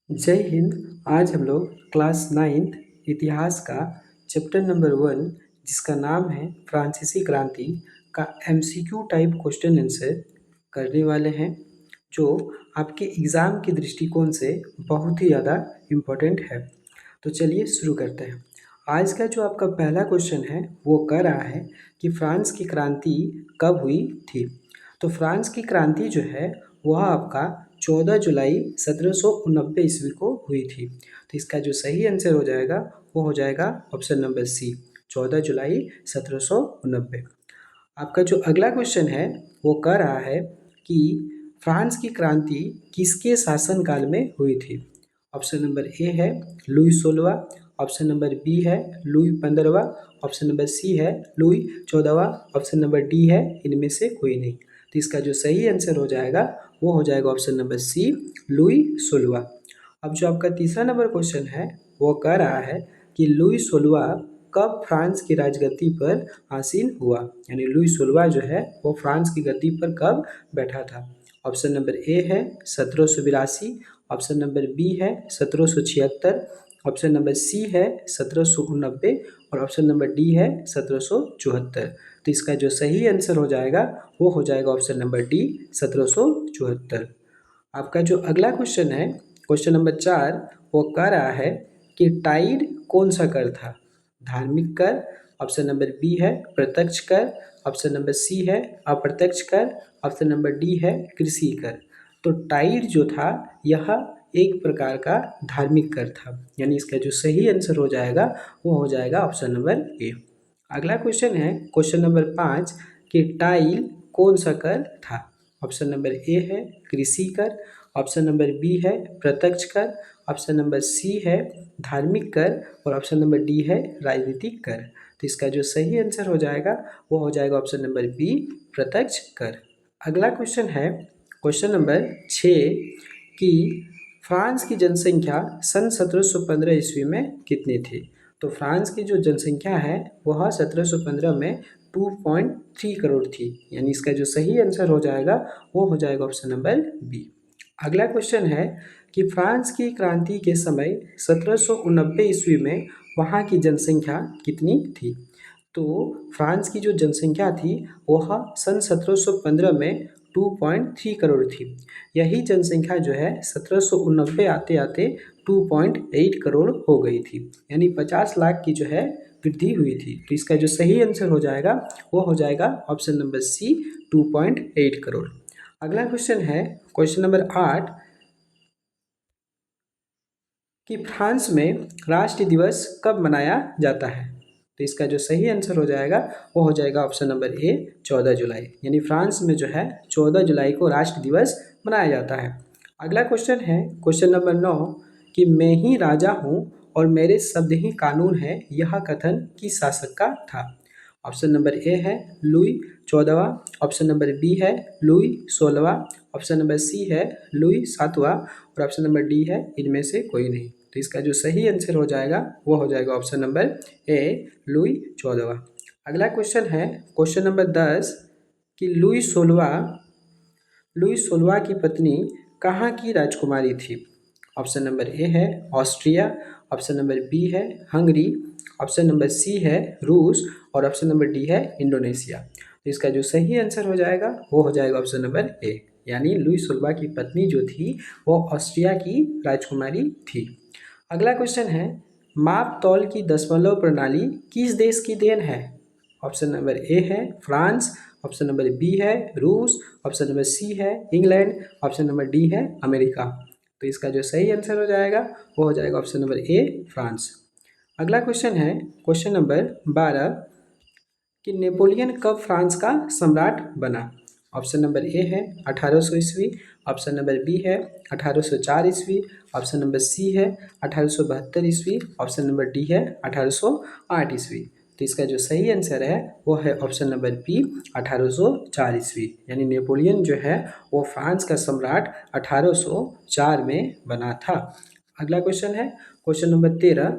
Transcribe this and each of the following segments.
जय हिंद। आज हम लोग क्लास 9th इतिहास का चैप्टर नंबर 1 जिसका नाम है फ्रांसीसी क्रांति का एमसीक्यू टाइप क्वेश्चन आंसर करने वाले हैं, जो आपके एग्ज़ाम के दृष्टिकोण से बहुत ही ज़्यादा इम्पोर्टेंट है। तो चलिए शुरू करते हैं। आज का जो आपका पहला क्वेश्चन है वो कह रहा है कि फ्रांस की क्रांति कब हुई थी। तो फ्रांस की क्रांति जो है वह आपका 14 जुलाई 1789 ईस्वी को हुई थी। तो इसका जो सही आंसर हो जाएगा वो हो जाएगा ऑप्शन नंबर सी, 14 जुलाई 1789। आपका जो अगला क्वेश्चन है वो कह रहा है कि फ्रांस की क्रांति किसके शासनकाल में हुई थी। ऑप्शन नंबर ए है लुई 16वां, ऑप्शन नंबर बी है लुई 15वां, ऑप्शन नंबर सी है लुई 14वां, ऑप्शन नंबर डी है इनमें से कोई नहीं। तो इसका जो सही आंसर हो जाएगा वो हो जाएगा ऑप्शन नंबर सी, लुई 16वां। अब जो आपका तीसरा नंबर क्वेश्चन है वो कह रहा है कि लुई 16वां कब फ्रांस की राजगद्दी पर आसीन हुआ, यानी लुई 16वां जो है वो फ्रांस की गद्दी पर कब बैठा था। ऑप्शन नंबर ए है 1782, ऑप्शन नंबर बी है 1776, ऑप्शन नंबर सी है 1789 और ऑप्शन नंबर डी है 1774। तो इसका जो सही आंसर हो जाएगा वो हो जाएगा ऑप्शन नंबर डी, 1774। आपका जो अगला क्वेश्चन है क्वेश्चन नंबर 4 वो कह रहा है कि टाइड कौन सा कर था। धार्मिक कर, ऑप्शन नंबर बी है प्रत्यक्ष कर, ऑप्शन नंबर सी है अप्रत्यक्ष कर, ऑप्शन नंबर डी है कृषि कर। तो टाइड जो था यह एक प्रकार का धार्मिक कर था, यानी इसका जो सही आंसर हो जाएगा वो हो जाएगा ऑप्शन नंबर ए। अगला क्वेश्चन है क्वेश्चन नंबर 5 कि टाइल कौन सा कर था। ऑप्शन नंबर ए है कृषि कर, ऑप्शन नंबर बी है प्रत्यक्ष कर, ऑप्शन नंबर सी है धार्मिक कर और ऑप्शन नंबर डी है राजनीतिक कर। तो इसका जो सही आंसर हो जाएगा वो हो जाएगा ऑप्शन नंबर बी, प्रत्यक्ष कर। अगला क्वेश्चन है क्वेश्चन नंबर 6 कि फ्रांस की जनसंख्या सन 1715 ईस्वी में कितनी थी। तो फ्रांस की जो जनसंख्या है वह 1715 में 2.3 करोड़ थी, यानी इसका जो सही आंसर हो जाएगा वो हो जाएगा ऑप्शन नंबर बी। अगला क्वेश्चन है कि फ्रांस की क्रांति के समय 1789 ईस्वी में वहाँ की जनसंख्या कितनी थी। तो फ्रांस की जो जनसंख्या थी वह सन 1715 में 2.3 करोड़ थी। यही जनसंख्या जो है 1789 आते आते 2.8 करोड़ हो गई थी, यानी 50 लाख की जो है वृद्धि हुई थी। तो इसका जो सही आंसर हो जाएगा वो हो जाएगा ऑप्शन नंबर सी, 2.8 करोड़। अगला क्वेश्चन है क्वेश्चन नंबर 8 कि फ्रांस में राष्ट्रीय दिवस कब मनाया जाता है। तो इसका जो सही आंसर हो जाएगा वो हो जाएगा ऑप्शन नंबर ए, 14 जुलाई, यानी फ्रांस में जो है 14 जुलाई को राष्ट्र दिवस मनाया जाता है। अगला क्वेश्चन है क्वेश्चन नंबर 9 कि मैं ही राजा हूँ और मेरे शब्द ही कानून है, यह कथन किस शासक का था। ऑप्शन नंबर ए है लुई 14वां, ऑप्शन नंबर बी है लुई 16वां, ऑप्शन नंबर सी है लुई 7वां और ऑप्शन नंबर डी है इनमें से कोई नहीं। तो इसका जो सही आंसर हो जाएगा वो हो जाएगा ऑप्शन नंबर ए, लुई 14वां। अगला क्वेश्चन है क्वेश्चन नंबर 10 कि लुई 16वां की पत्नी कहाँ की राजकुमारी थी। ऑप्शन नंबर ए है ऑस्ट्रिया, ऑप्शन नंबर बी है हंगरी, ऑप्शन नंबर सी है रूस और ऑप्शन नंबर डी है इंडोनेशिया। तो इसका जो सही आंसर हो जाएगा वो हो जाएगा ऑप्शन नंबर ए, यानी लुई 16वां की पत्नी जो थी वो ऑस्ट्रिया की राजकुमारी थी। अगला क्वेश्चन है माप तौल की दशमलव प्रणाली किस देश की देन है। ऑप्शन नंबर ए है फ्रांस, ऑप्शन नंबर बी है रूस, ऑप्शन नंबर सी है इंग्लैंड, ऑप्शन नंबर डी है अमेरिका। तो इसका जो सही आंसर हो जाएगा वो हो जाएगा ऑप्शन नंबर ए, फ्रांस। अगला क्वेश्चन है क्वेश्चन नंबर 12 कि नेपोलियन कब फ्रांस का सम्राट बना। ऑप्शन नंबर ए है 1800 ईस्वी, ऑप्शन नंबर बी है 1804 ईस्वी, ऑप्शन नंबर सी है 1872 ईस्वी, ऑप्शन नंबर डी है 1808 ईस्वी। तो इसका जो सही आंसर है वो है ऑप्शन नंबर बी, 1804 ईस्वी, यानी नेपोलियन जो है वो फ्रांस का सम्राट 1804 में बना था। अगला क्वेश्चन है क्वेश्चन नंबर 13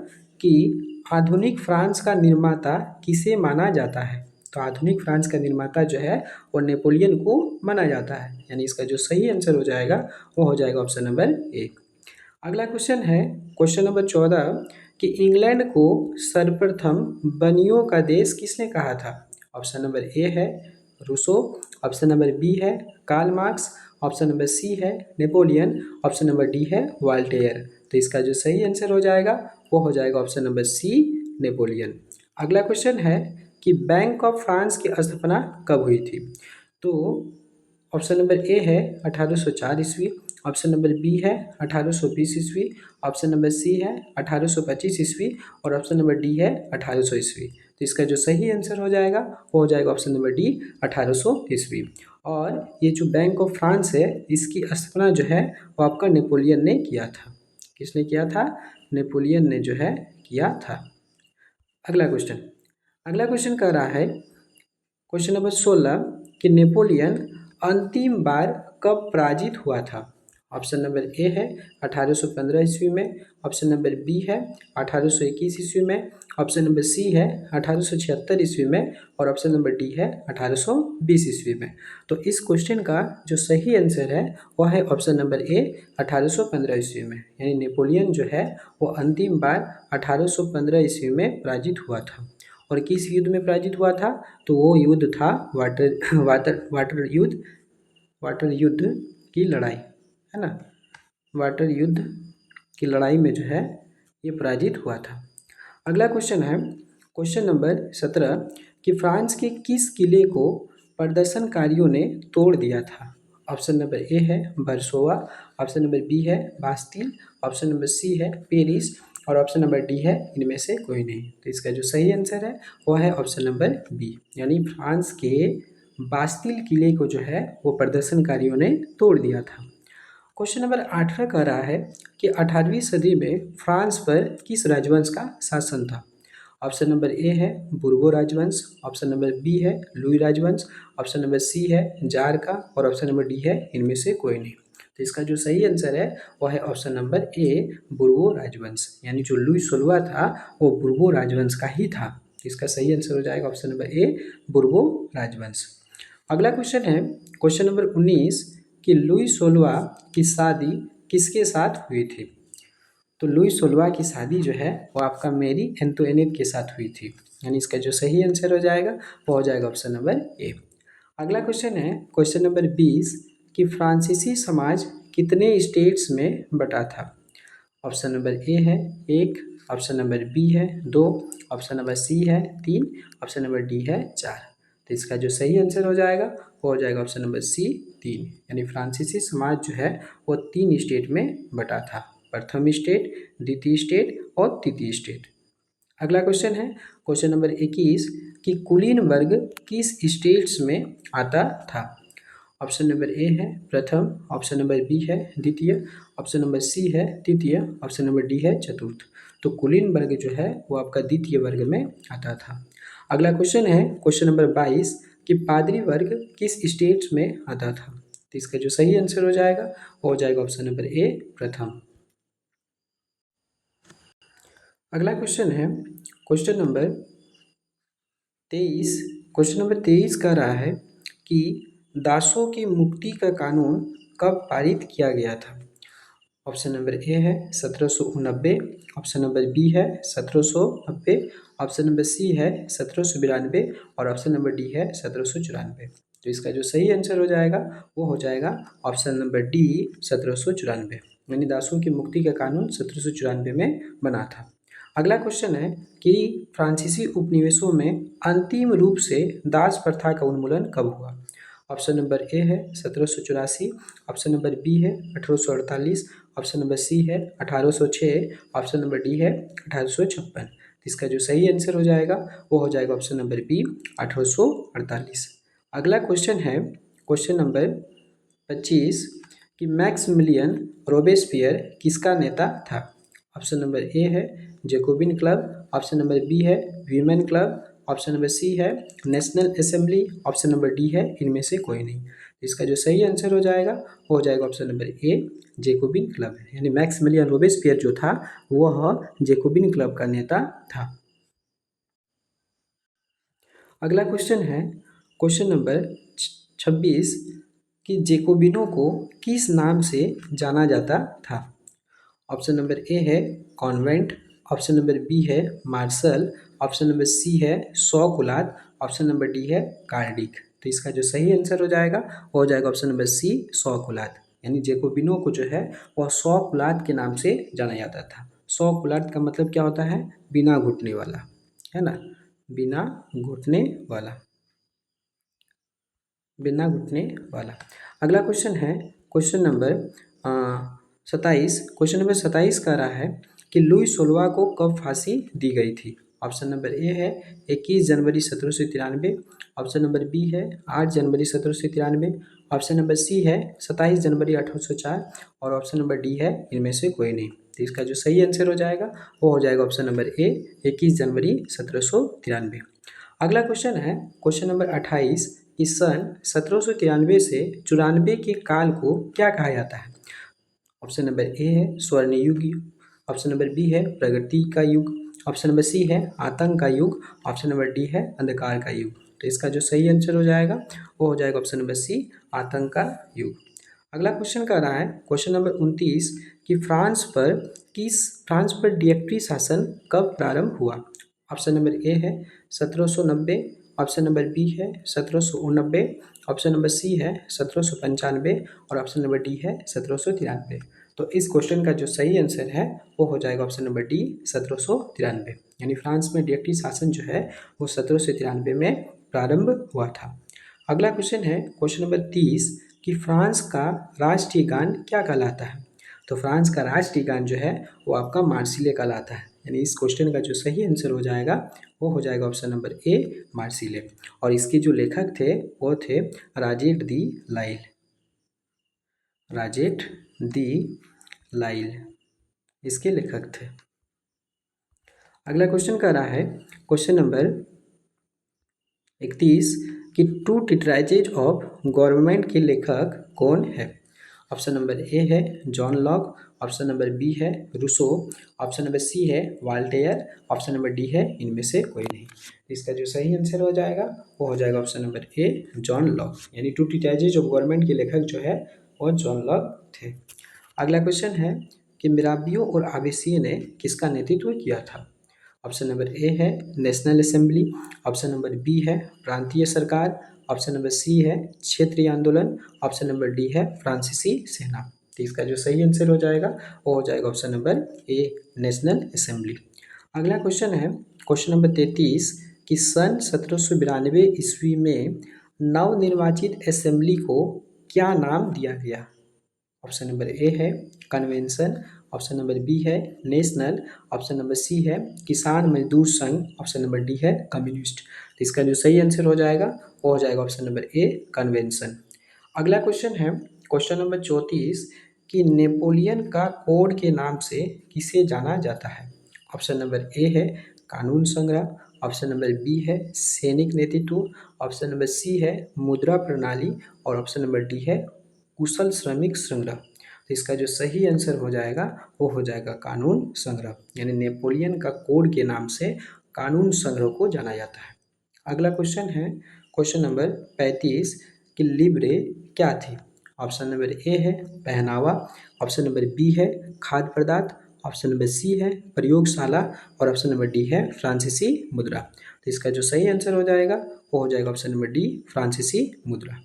कि आधुनिक फ्रांस का निर्माता किसे माना जाता है। तो आधुनिक फ्रांस का निर्माता जो है वो नेपोलियन को माना जाता है, यानी इसका जो सही आंसर हो जाएगा वो हो जाएगा ऑप्शन नंबर ए। अगला क्वेश्चन है क्वेश्चन नंबर 14 कि इंग्लैंड को सर्वप्रथम बनियों का देश किसने कहा था। ऑप्शन नंबर ए है रूसो, ऑप्शन नंबर बी है Karl Marx, option number C है नेपोलियन, ऑप्शन नंबर डी है वाल्टेयर। तो इसका जो सही आंसर हो जाएगा वो हो जाएगा ऑप्शन नंबर सी नेपोलियन। अगला क्वेश्चन है कि बैंक ऑफ फ्रांस की स्थापना कब हुई थी। तो ऑप्शन नंबर ए है 1804 ईस्वी, ऑप्शन नंबर बी है 1820 ईस्वी, ऑप्शन नंबर सी है 1825 ईस्वी और ऑप्शन नंबर डी है 1800 ईस्वी। तो इसका जो सही आंसर हो जाएगा वो हो जाएगा ऑप्शन नंबर डी 1800 ईस्वी। और ये जो बैंक ऑफ फ्रांस है इसकी स्थापना जो है वो आपका नेपोलियन ने किया था। किसने किया था? नेपोलियन ने जो है किया था। अगला क्वेश्चन कह रहा है क्वेश्चन नंबर 16 कि नेपोलियन अंतिम बार कब पराजित हुआ था। ऑप्शन नंबर ए है 1815 ईस्वी में, ऑप्शन नंबर बी है 1821 ईस्वी में, ऑप्शन नंबर सी है 1876 ईस्वी में और ऑप्शन नंबर डी है 1820 ईस्वी में। तो इस क्वेश्चन का जो सही आंसर है वह है ऑप्शन नंबर ए 1815 ईस्वी में। यानी नेपोलियन जो है वो अंतिम बार 1815 ईस्वी में पराजित हुआ था। और किस युद्ध में पराजित हुआ था? तो वो युद्ध था वाटर युद्ध की लड़ाई, है ना। वाटर युद्ध की लड़ाई में जो है ये पराजित हुआ था। अगला क्वेश्चन है क्वेश्चन नंबर 17 कि फ्रांस के किस किले को प्रदर्शनकारियों ने तोड़ दिया था। ऑप्शन नंबर ए है वर्सोवा, ऑप्शन नंबर बी है बास्तिल, ऑप्शन नंबर सी है पेरिस और ऑप्शन नंबर डी है इनमें से कोई नहीं। तो इसका जो सही आंसर है वो है ऑप्शन नंबर बी, यानी फ्रांस के बास्तिल किले को जो है वो प्रदर्शनकारियों ने तोड़ दिया था। क्वेश्चन नंबर 18 कह रहा है कि 18वीं सदी में फ्रांस पर किस राजवंश का शासन था। ऑप्शन नंबर ए है बुर्बो राजवंश, ऑप्शन नंबर बी है लुई राजवंश, ऑप्शन नंबर सी है जार का और ऑप्शन नंबर डी है इनमें से कोई नहीं। तो इसका जो सही आंसर है वह है ऑप्शन नंबर ए बुर्बो राजवंश, यानी जो लुई 16 था वो बुर्बो राजवंश का ही था। इसका सही आंसर हो जाएगा ऑप्शन नंबर ए बुर्बो राजवंश। अगला क्वेश्चन है क्वेश्चन नंबर 19 कि लुई 16 की शादी किसके साथ हुई थी। तो लुई 16 की शादी जो है वो आपका मेरी एंटोइनेट के साथ हुई थी, यानी इसका जो सही आंसर हो जाएगा वो हो जाएगा ऑप्शन नंबर ए। अगला क्वेश्चन है क्वेश्चन नंबर 20 कि फ्रांसीसी समाज कितने स्टेट्स में बटा था। ऑप्शन नंबर ए है 1, ऑप्शन नंबर बी है 2, ऑप्शन नंबर सी है 3, ऑप्शन नंबर डी है 4। तो इसका जो सही आंसर हो जाएगा वो हो जाएगा ऑप्शन नंबर सी 3, यानी फ्रांसीसी समाज जो है वो 3 स्टेट में बटा था, प्रथम स्टेट, द्वितीय स्टेट और तृतीय स्टेट। अगला क्वेश्चन है क्वेश्चन नंबर 21 कि कुलीन वर्ग किस स्टेट्स में आता था। ऑप्शन नंबर ए है प्रथम, ऑप्शन नंबर बी है द्वितीय, ऑप्शन नंबर सी है तृतीय, ऑप्शन नंबर डी है चतुर्थ। तो कुलीन वर्ग जो है वो आपका द्वितीय वर्ग में आता था। अगला क्वेश्चन है क्वेश्चन नंबर 22 कि पादरी वर्ग किस स्टेट्स में आता था। तो इसका जो सही आंसर हो जाएगा वो हो जाएगा ऑप्शन नंबर ए प्रथम। अगला क्वेश्चन है क्वेश्चन नंबर 23। क्वेश्चन नंबर 23 कह रहा है कि दासों की मुक्ति का कानून कब पारित किया गया था। ऑप्शन नंबर ए है 1789, ऑप्शन नंबर बी है 1790, ऑप्शन नंबर सी है 1792 और ऑप्शन नंबर डी है 1794। तो इसका जो सही आंसर हो जाएगा वो हो जाएगा ऑप्शन नंबर डी 1794, यानी दासों की मुक्ति का कानून 1794 में बना था। अगला क्वेश्चन है कि फ्रांसीसी उपनिवेशों में अंतिम रूप से दास प्रथा का उन्मूलन कब हुआ। ऑप्शन नंबर ए है 1784, ऑप्शन नंबर बी है 1848, ऑप्शन नंबर सी है 1806, ऑप्शन नंबर डी है 1856। इसका जो सही आंसर हो जाएगा वो हो जाएगा ऑप्शन नंबर बी 1848। अगला क्वेश्चन है क्वेश्चन नंबर 25 कि मैक्सिमिलियन रोबेस्पियर किसका नेता था। ऑप्शन नंबर ए है Jacobin club, option number B है women club, option number C है national assembly, option number D है इनमें से कोई नहीं। इसका जो सही आंसर हो जाएगा वो हो जाएगा ऑप्शन नंबर ए जैकोबिन क्लब, यानी मैक्सिमिलियन रोबेस्पियर जो था वह जैकोबिन क्लब का नेता था। अगला क्वेश्चन है क्वेश्चन नंबर 26 कि जैकोबिनों को किस नाम से जाना जाता था। ऑप्शन नंबर ए है कॉन्वेंट, ऑप्शन नंबर बी है मार्शल, ऑप्शन नंबर सी है शौकुलात, ऑप्शन नंबर डी है कार्डिक। तो इसका जो सही आंसर हो जाएगा वो हो जाएगा ऑप्शन नंबर सी शौकुलात। यानी जैकोबिनो को जो है वह शौकुलात के नाम से जाना जाता था। शौकुलात का मतलब क्या होता है? बिना घुटने वाला, है ना, बिना घुटने वाला, बिना घुटने वाला। अगला क्वेश्चन है क्वेश्चन नंबर 27। क्वेश्चन नंबर 27 कह रहा है कि लुई 16 को कब फांसी दी गई थी? ऑप्शन नंबर ए है 21 जनवरी 1793, ऑप्शन नंबर बी है 8 जनवरी 1793, ऑप्शन नंबर सी है 27 जनवरी 1804 और ऑप्शन नंबर डी है इनमें से कोई नहीं। तो इसका जो सही आंसर हो जाएगा वो हो जाएगा ऑप्शन नंबर ए 21 जनवरी 1793। अगला क्वेश्चन है क्वेश्चन नंबर 28 कि सन 1793 से 94 के काल को क्या कहा जाता है? ऑप्शन नंबर ए है स्वर्ण युग, ऑप्शन नंबर बी है प्रगति का युग, ऑप्शन नंबर सी है आतंक का युग, ऑप्शन नंबर डी है अंधकार का युग। तो इसका जो सही आंसर हो जाएगा वो हो जाएगा ऑप्शन नंबर सी आतंक का युग। अगला क्वेश्चन कर रहा है क्वेश्चन नंबर 29 कि फ्रांस पर डिक्टेटरी शासन कब प्रारंभ हुआ? ऑप्शन नंबर ए है 1790, ऑप्शन नंबर बी है 1789, ऑप्शन नंबर सी है 1795 और ऑप्शन नंबर डी है 1793। तो इस क्वेश्चन का जो सही आंसर है वो हो जाएगा ऑप्शन नंबर डी 1793। यानी फ्रांस में डिक्टेटरी शासन जो है वो 1793 में प्रारंभ हुआ था। अगला क्वेश्चन है क्वेश्चन नंबर 30 कि फ्रांस का राष्ट्रीय गान क्या कहलाता है? तो फ्रांस का राष्ट्रीय गान जो है वो आपका मार्सिले कहलाता है। यानी इस क्वेश्चन का जो सही आंसर हो जाएगा वो हो जाएगा ऑप्शन नंबर ए मार्सिले। और इसके जो लेखक थे वो थे राजेट दी लाइल, राजेट दी लाइल इसके लेखक थे। अगला क्वेश्चन कर रहा है क्वेश्चन नंबर 31 कि टू टिट्राइजेज ऑफ गवर्नमेंट के लेखक कौन है? ऑप्शन नंबर ए है John Locke, option number B है रूसो, ऑप्शन नंबर सी है वाल्टेयर, ऑप्शन नंबर डी है इनमें से कोई नहीं। इसका जो सही आंसर हो जाएगा वो हो जाएगा ऑप्शन नंबर ए जॉन लॉक। यानी टू टिट्राइजेज ऑफ गवर्नमेंट के लेखक जो है वो जॉन लॉक थे। अगला क्वेश्चन है कि मिराबियो और आवेसिये ने किसका नेतृत्व किया था? ऑप्शन नंबर ए है national assembly, option number B है प्रांतीय सरकार, ऑप्शन नंबर सी है क्षेत्रीय आंदोलन, ऑप्शन नंबर डी है फ्रांसीसी सेना। तो इसका जो सही आंसर हो जाएगा वो हो जाएगा ऑप्शन नंबर ए नेशनल असेंबली। अगला क्वेश्चन है क्वेश्चन नंबर 33 कि सन 1792 ईस्वी में नवनिर्वाचित असेंबली को क्या नाम दिया गया? ऑप्शन नंबर ए है कन्वेंशन, ऑप्शन नंबर बी है नेशनल, ऑप्शन नंबर सी है किसान मजदूर संघ, ऑप्शन नंबर डी है कम्युनिस्ट। तो इसका जो सही आंसर हो जाएगा वो हो जाएगा ऑप्शन नंबर ए कन्वेंशन। अगला क्वेश्चन है क्वेश्चन नंबर 34 कि नेपोलियन का कोड के नाम से किसे जाना जाता है? ऑप्शन नंबर ए है कानून संग्रह, ऑप्शन नंबर बी है सैनिक नेतृत्व, ऑप्शन नंबर सी है मुद्रा प्रणाली और ऑप्शन नंबर डी है कुशल श्रमिक संग्रह। तो इसका जो सही आंसर हो जाएगा वो हो जाएगा कानून संग्रह। यानी नेपोलियन का कोड के नाम से कानून संग्रह को जाना जाता है। अगला क्वेश्चन है क्वेश्चन नंबर 35 कि लिब्रे क्या थी? ऑप्शन नंबर ए है पहनावा, ऑप्शन नंबर बी है खाद्य पदार्थ, ऑप्शन नंबर सी है प्रयोगशाला और ऑप्शन नंबर डी है फ्रांसीसी मुद्रा। तो इसका जो सही आंसर हो जाएगा वो हो जाएगा ऑप्शन नंबर डी फ्रांसीसी मुद्रा।